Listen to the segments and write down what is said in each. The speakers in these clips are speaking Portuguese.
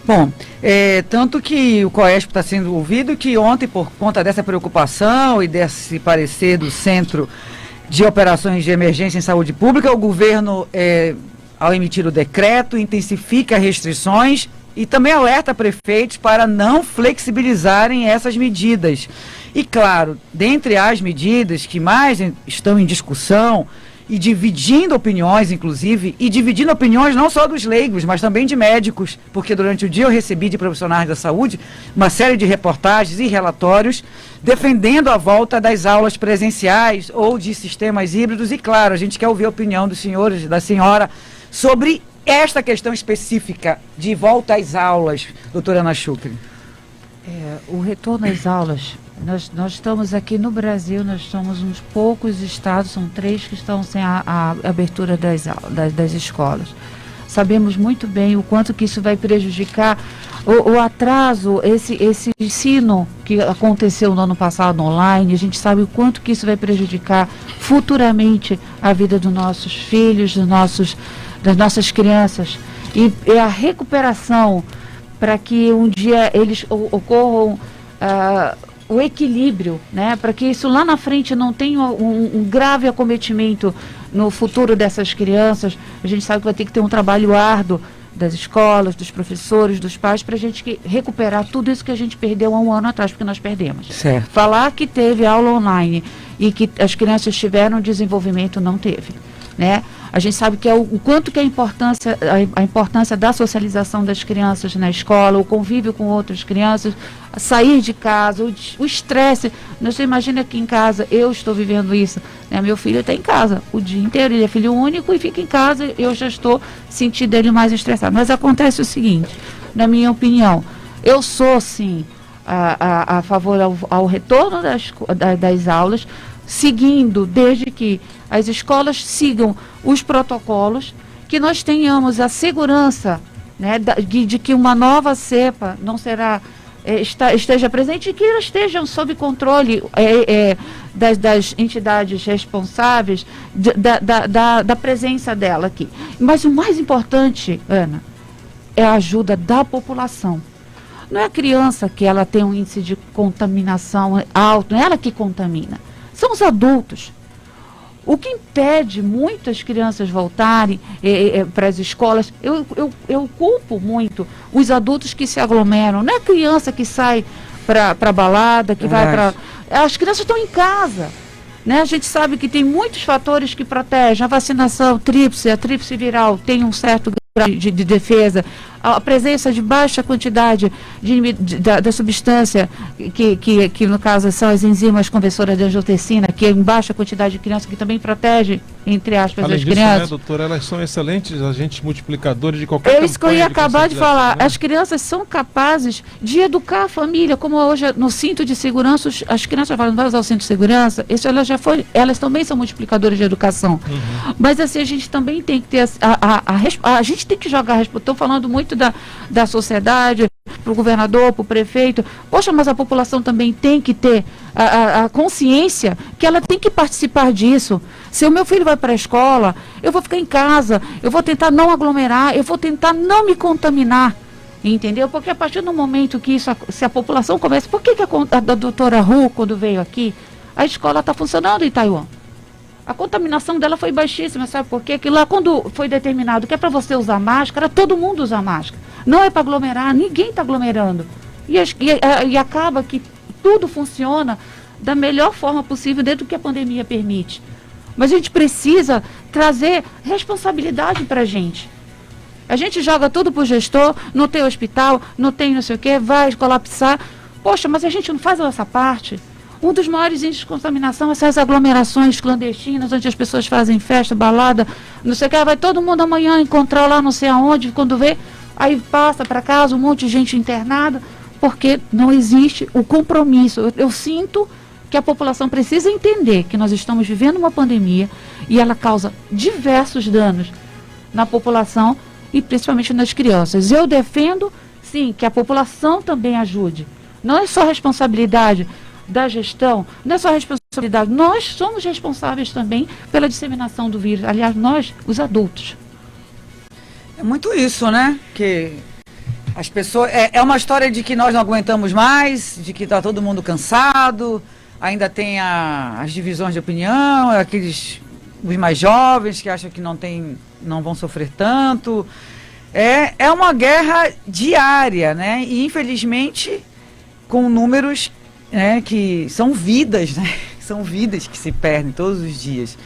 Bom, tanto que o COESP está sendo ouvido que ontem, por conta dessa preocupação e desse parecer do Centro de Operações de Emergência em Saúde Pública, o governo, ao emitir o decreto, intensifica restrições e também alerta prefeitos para não flexibilizarem essas medidas. E, claro, dentre as medidas que mais estão em discussão, e dividindo opiniões, inclusive, e dividindo opiniões não só dos leigos, mas também de médicos, porque durante o dia eu recebi de profissionais da saúde uma série de reportagens e relatórios defendendo a volta das aulas presenciais ou de sistemas híbridos, e claro, a gente quer ouvir a opinião dos senhores e da senhora sobre esta questão específica de volta às aulas, doutora Ana Chucre. O retorno às aulas, nós estamos aqui no Brasil, nós somos uns poucos estados, são 3 que estão sem a abertura das escolas. Sabemos muito bem o quanto que isso vai prejudicar o atraso, esse ensino que aconteceu no ano passado online. A gente sabe o quanto que isso vai prejudicar futuramente a vida dos nossos filhos, das nossas crianças. E a recuperação para que um dia eles ocorram o equilíbrio, né? Para que isso lá na frente não tenha um grave acometimento no futuro dessas crianças. A gente sabe que vai ter que ter um trabalho árduo das escolas, dos professores, dos pais, para a gente recuperar tudo isso que a gente perdeu há um ano atrás, porque nós perdemos. Certo. Falar que teve aula online e que as crianças tiveram desenvolvimento, não teve, né? A gente sabe que o quanto que a importância da socialização das crianças na escola, o convívio com outras crianças, sair de casa, o estresse. Você imagina que em casa, eu estou vivendo isso, né? Meu filho está em casa o dia inteiro, ele é filho único e fica em casa, eu já estou sentindo ele mais estressado. Mas acontece o seguinte, na minha opinião, eu sou sim a favor ao retorno das aulas, seguindo, desde que as escolas sigam os protocolos, que nós tenhamos a segurança, né, de que uma nova cepa não será, esteja presente e que elas estejam sob controle das entidades responsáveis da presença dela aqui. Mas o mais importante, Ana, é a ajuda da população. Não é a criança que ela tem um índice de contaminação alto, não é ela que contamina. São os adultos. O que impede muitas crianças voltarem para as escolas, eu culpo muito os adultos que se aglomeram. Não é a criança que sai para a balada, que vai para... As crianças estão em casa, né? A gente sabe que tem muitos fatores que protegem. A vacinação, a tríplice viral tem um certo grau de defesa. A presença de baixa quantidade da substância, que no caso são as enzimas conversoras de angiotensina, que é em baixa quantidade de crianças, que também protege, entre aspas, além as disso, crianças. né, doutora, elas são excelentes agentes multiplicadores de qualquer campanha. É isso que eu ia acabar de falar. Né? As crianças são capazes de educar a família, como hoje no cinto de segurança, as crianças falam, não vai usar o cinto de segurança, isso elas também são multiplicadoras de educação. Uhum. Mas assim, a gente também tem que ter a gente tem que jogar, estou falando muito da sociedade, para o governador, para o prefeito. Poxa, mas a população também tem que ter a consciência que ela tem que participar disso. Se o meu filho vai para a escola, eu vou ficar em casa, eu vou tentar não aglomerar, eu vou tentar não me contaminar, entendeu? Porque a partir do momento que se a população começa... Por que a doutora Hu, quando veio aqui, a escola está funcionando em Taiwan? A contaminação dela foi baixíssima, sabe por quê? Que lá quando foi determinado que é para você usar máscara, todo mundo usa máscara. Não é para aglomerar, ninguém está aglomerando. E acaba que tudo funciona da melhor forma possível dentro do que a pandemia permite. Mas a gente precisa trazer responsabilidade para a gente. A gente joga tudo para o gestor, não tem hospital, não tem não sei o quê, vai colapsar. Poxa, mas a gente não faz essa parte. Um dos maiores índices de contaminação, essas aglomerações clandestinas, onde as pessoas fazem festa, balada, não sei o que, vai todo mundo amanhã encontrar lá não sei aonde, quando vê, aí passa para casa um monte de gente internada, porque não existe o compromisso. Eu sinto que a população precisa entender que nós estamos vivendo uma pandemia e ela causa diversos danos na população e principalmente nas crianças. Eu defendo, sim, que a população também ajude. Não é só responsabilidade da gestão, não é só responsabilidade, nós somos responsáveis também pela disseminação do vírus, aliás, nós, os adultos. É muito isso, né? Que as pessoas... É uma história de que nós não aguentamos mais, de que está todo mundo cansado, ainda tem as divisões de opinião, os mais jovens que acham que não vão sofrer tanto. É uma guerra diária, né? E infelizmente com números, né, que são vidas, né? São vidas que se perdem todos os dias.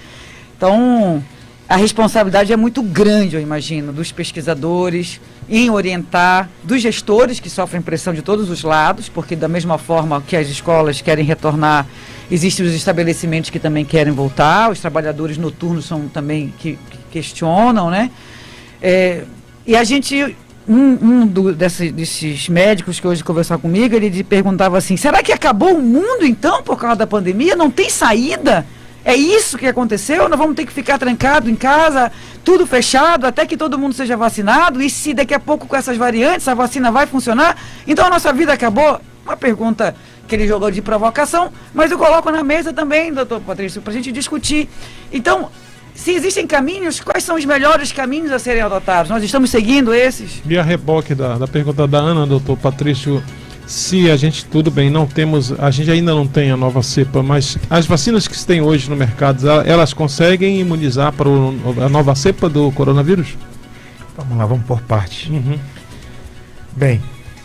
Então, a responsabilidade é muito grande, eu imagino, dos pesquisadores em orientar, dos gestores que sofrem pressão de todos os lados, porque da mesma forma que as escolas querem retornar, existem os estabelecimentos que também querem voltar, os trabalhadores noturnos são também que questionam, né? E a gente, desses médicos que hoje conversaram comigo, ele perguntava assim, será que acabou o mundo então por causa da pandemia? Não tem saída? É isso que aconteceu? Nós vamos ter que ficar trancado em casa, tudo fechado, até que todo mundo seja vacinado? E se daqui a pouco com essas variantes a vacina vai funcionar? Então a nossa vida acabou? Uma pergunta que ele jogou de provocação, mas eu coloco na mesa também, doutor Patrício, para a gente discutir. Então, se existem caminhos, quais são os melhores caminhos a serem adotados? Nós estamos seguindo esses? E a reboque da pergunta da Ana, doutor Patrício, se a gente, tudo bem, a gente ainda não tem a nova cepa, mas as vacinas que se tem hoje no mercado, elas conseguem imunizar para a nova cepa do coronavírus? Vamos lá, vamos por partes. Uhum. Bem,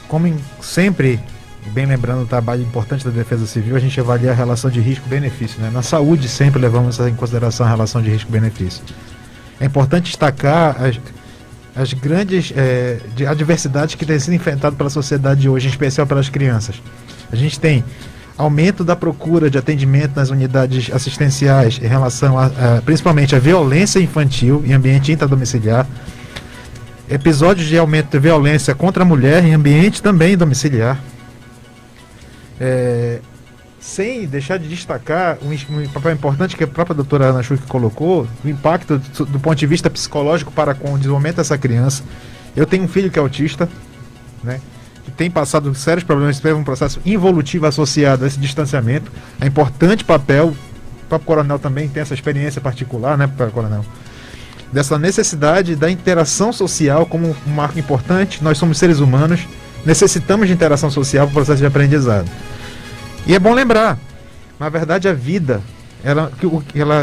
como sempre, bem lembrando o trabalho importante da Defesa Civil, a gente avalia a relação de risco-benefício, né? Na saúde sempre levamos em consideração a relação de risco-benefício. É importante destacar as grandes adversidades que têm sido enfrentadas pela sociedade hoje, em especial pelas crianças. A gente tem aumento da procura de atendimento nas unidades assistenciais em relação principalmente à violência infantil em ambiente intradomiciliar, episódios de aumento de violência contra a mulher em ambiente também domiciliar. Sem deixar de destacar um papel importante que a própria doutora Ana Schuch colocou, o impacto do ponto de vista psicológico para com o desenvolvimento dessa criança. Eu tenho um filho que é autista, né, que tem passado sérios problemas, teve um processo involutivo associado a esse distanciamento. É importante papel, o próprio coronel também tem essa experiência particular, né, coronel, dessa necessidade da interação social como um marco importante. Nós somos seres humanos, necessitamos de interação social para o processo de aprendizado. E é bom lembrar, na verdade a vida, ela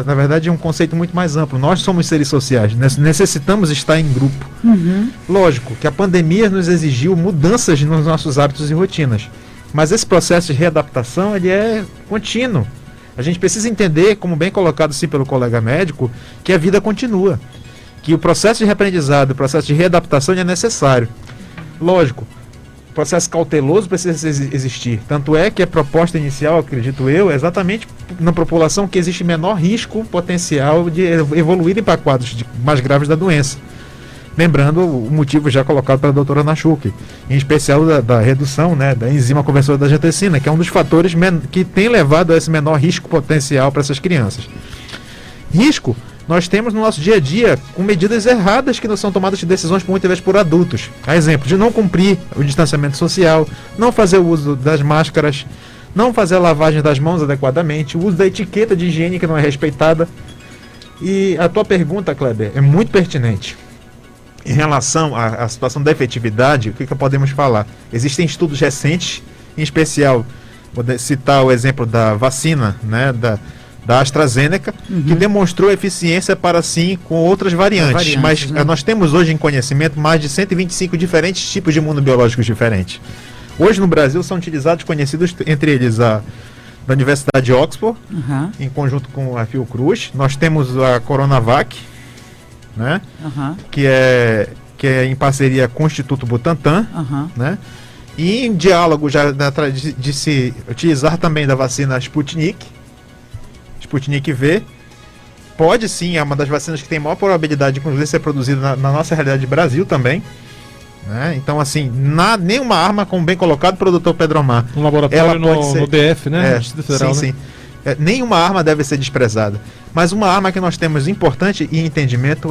na verdade é um conceito muito mais amplo. Nós somos seres sociais, necessitamos estar em grupo. Uhum. Lógico que a pandemia nos exigiu mudanças nos nossos hábitos e rotinas, mas esse processo de readaptação ele é contínuo. A gente precisa entender, como bem colocado sim pelo colega médico, que a vida continua, que o processo de reaprendizado, o processo de readaptação é necessário. Lógico, o processo cauteloso precisa existir. Tanto é que a proposta inicial, acredito eu, é exatamente na população que existe menor risco potencial de evoluírem para quadros mais graves da doença. Lembrando o motivo já colocado pela doutora Ana Schuch, em especial da redução, né, da enzima conversora da angiotensina, que é um dos fatores que tem levado a esse menor risco potencial para essas crianças. Risco nós temos no nosso dia a dia com medidas erradas que não são tomadas de decisões muitas vezes por adultos. A exemplo de não cumprir o distanciamento social, não fazer o uso das máscaras, não fazer a lavagem das mãos adequadamente, o uso da etiqueta de higiene que não é respeitada. E a tua pergunta, Kleber, é muito pertinente. Em relação à situação da efetividade, o que podemos falar? Existem estudos recentes, em especial, vou citar o exemplo da vacina, né, da AstraZeneca, que demonstrou eficiência para sim com outras variantes. Mas né, nós temos hoje em conhecimento mais de 125 diferentes tipos de imunobiológicos diferentes. Hoje no Brasil são utilizados, conhecidos entre eles da Universidade de Oxford, em conjunto com a Fiocruz. Nós temos a Coronavac, né, que é em parceria com o Instituto Butantan, né, e em diálogo já de se utilizar também da vacina Sputnik V, pode sim, é uma das vacinas que tem maior probabilidade de ser produzida na nossa realidade de Brasil também, né? Então assim, nenhuma arma, como bem colocado pelo Dr. Pedro Omar, um laboratório no DF, né? Federal, sim. Nenhuma arma deve ser desprezada, mas uma arma que nós temos importante e entendimento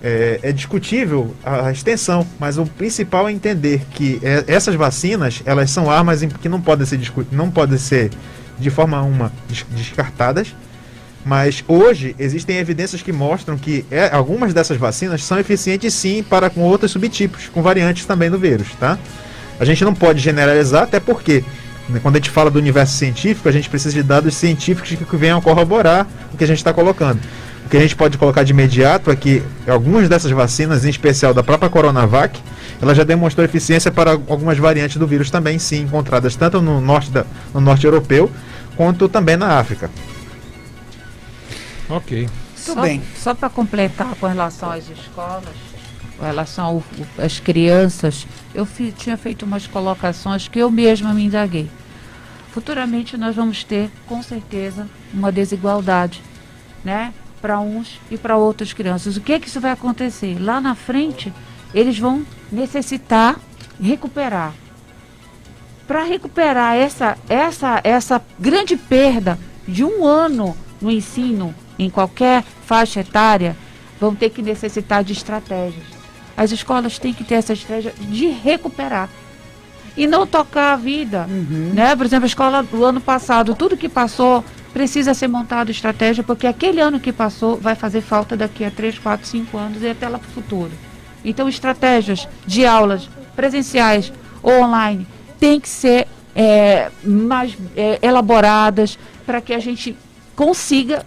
é discutível a extensão, mas o principal é entender que essas vacinas, elas são armas que não podem ser de forma descartadas, Mas hoje existem evidências que mostram que algumas dessas vacinas são eficientes sim para com outros subtipos, com variantes também do vírus, tá? A gente não pode generalizar, até porque quando a gente fala do universo científico, a gente precisa de dados científicos que venham corroborar o que a gente está colocando. O que a gente pode colocar de imediato é que algumas dessas vacinas, em especial da própria Coronavac, ela já demonstrou eficiência para algumas variantes do vírus também, sim, encontradas tanto no norte europeu, quanto também na África. Ok. Tudo bem. Só para completar com relação às escolas, com relação às crianças, eu tinha feito umas colocações que eu mesma me indaguei. Futuramente nós vamos ter, com certeza, uma desigualdade, né? Para uns e para outras crianças. O que é que isso vai acontecer? Lá na frente, eles vão necessitar recuperar. Para recuperar essa grande perda de um ano no ensino, em qualquer faixa etária, vão ter que necessitar de estratégias. As escolas têm que ter essa estratégia de recuperar e não tocar a vida, né? Por exemplo, a escola do ano passado, tudo que passou precisa ser montado estratégia, porque aquele ano que passou vai fazer falta daqui a 3, 4, 5 anos e até lá para o futuro. Então, estratégias de aulas presenciais ou online têm que ser mais elaboradas para que a gente consiga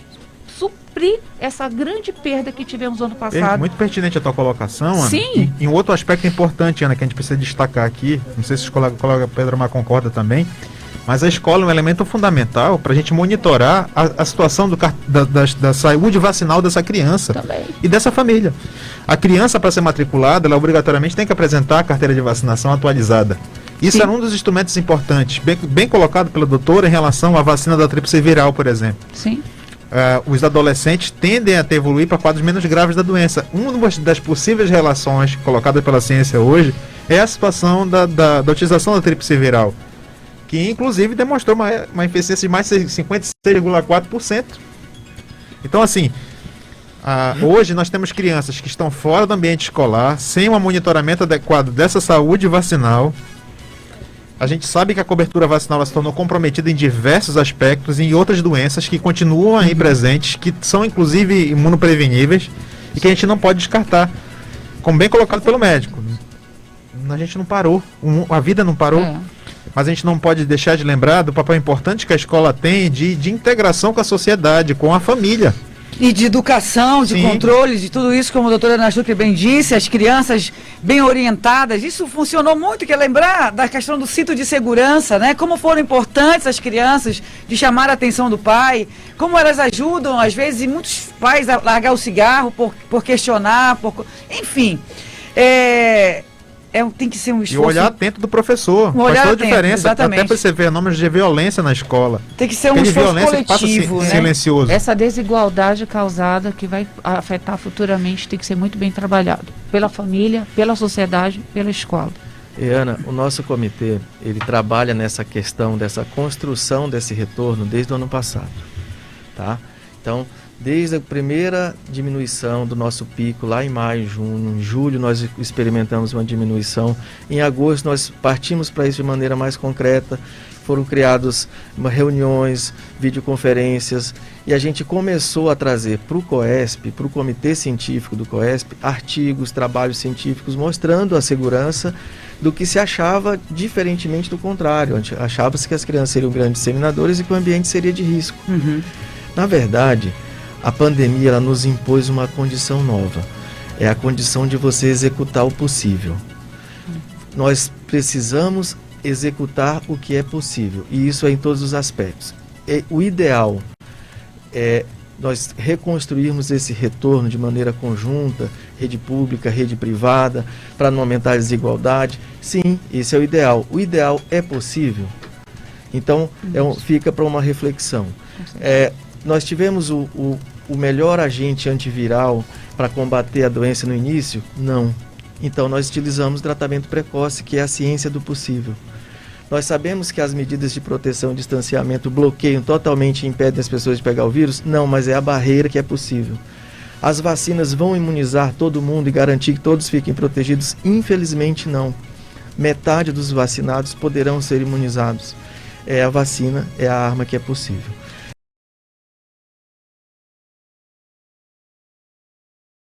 suprir essa grande perda que tivemos no ano passado. Muito pertinente a tua colocação, Ana. Sim. E um outro aspecto importante, Ana, que a gente precisa destacar aqui, não sei se o colega Pedro Mar concorda também, mas a escola é um elemento fundamental para a gente monitorar a situação da saúde vacinal dessa criança Também. e dessa família. A criança, para ser matriculada, ela obrigatoriamente tem que apresentar a carteira de vacinação atualizada. Isso Sim. era um dos instrumentos importantes, bem colocado pela doutora em relação à vacina da tríplice viral, por exemplo. Sim. Os adolescentes tendem a evoluir para quadros menos graves da doença. Uma das possíveis relações colocadas pela ciência hoje é a situação da utilização da tríplice viral, que inclusive demonstrou uma eficiência de mais de 56,4%. Então, assim, hoje nós temos crianças que estão fora do ambiente escolar, sem um monitoramento adequado dessa saúde vacinal. A gente sabe que a cobertura vacinal se tornou comprometida em diversos aspectos e em outras doenças que continuam aí presentes, que são inclusive imunopreveníveis e que a gente não pode descartar. Como bem colocado pelo médico, a gente não parou, a vida não parou. Mas a gente não pode deixar de lembrar do papel importante que a escola tem de integração com a sociedade, com a família. E de educação, de Sim. controle, de tudo isso, como a doutora Ana Chucre bem disse, as crianças bem orientadas, isso funcionou muito, quer lembrar da questão do cinto de segurança, né? Como foram importantes as crianças de chamar a atenção do pai, como elas ajudam, às vezes, e muitos pais a largar o cigarro por questionar, enfim. Tem que ser um E o esforço. olhar atento do professor. Um olhar Faz toda a atento, diferença. exatamente. Até para você ver fenômenos de violência na escola. Tem que ser um Aquele esforço violência que passa coletivo, né? silencioso. Essa desigualdade causada que vai afetar futuramente tem que ser muito bem trabalhado pela família, pela sociedade, pela escola. E Ana, o nosso comitê, ele trabalha nessa questão dessa construção desse retorno desde o ano passado, tá? Então, desde a primeira diminuição do nosso pico lá em maio, junho, em julho nós experimentamos uma diminuição, em agosto nós partimos para isso de maneira mais concreta, foram criadas reuniões, videoconferências e a gente começou a trazer para o COESP, para o Comitê Científico do COESP, artigos, trabalhos científicos mostrando a segurança do que se achava diferentemente do contrário. Achava-se que as crianças seriam grandes disseminadores e que o ambiente seria de risco. Na verdade, a pandemia ela nos impôs uma condição nova. É a condição de você executar o possível. Nós precisamos executar o que é possível. E isso é em todos os aspectos. O ideal é nós reconstruirmos esse retorno de maneira conjunta, rede pública, rede privada, para não aumentar a desigualdade. Sim, esse é o ideal. O ideal é possível? Então, fica para uma reflexão. Nós tivemos o melhor agente antiviral para combater a doença no início? Não. Então nós utilizamos tratamento precoce, que é a ciência do possível. Nós sabemos que as medidas de proteção e distanciamento bloqueiam totalmente e impedem as pessoas de pegar o vírus? Não, mas é a barreira que é possível. As vacinas vão imunizar todo mundo e garantir que todos fiquem protegidos? Infelizmente não. Metade dos vacinados poderão ser imunizados. A vacina é a arma que é possível.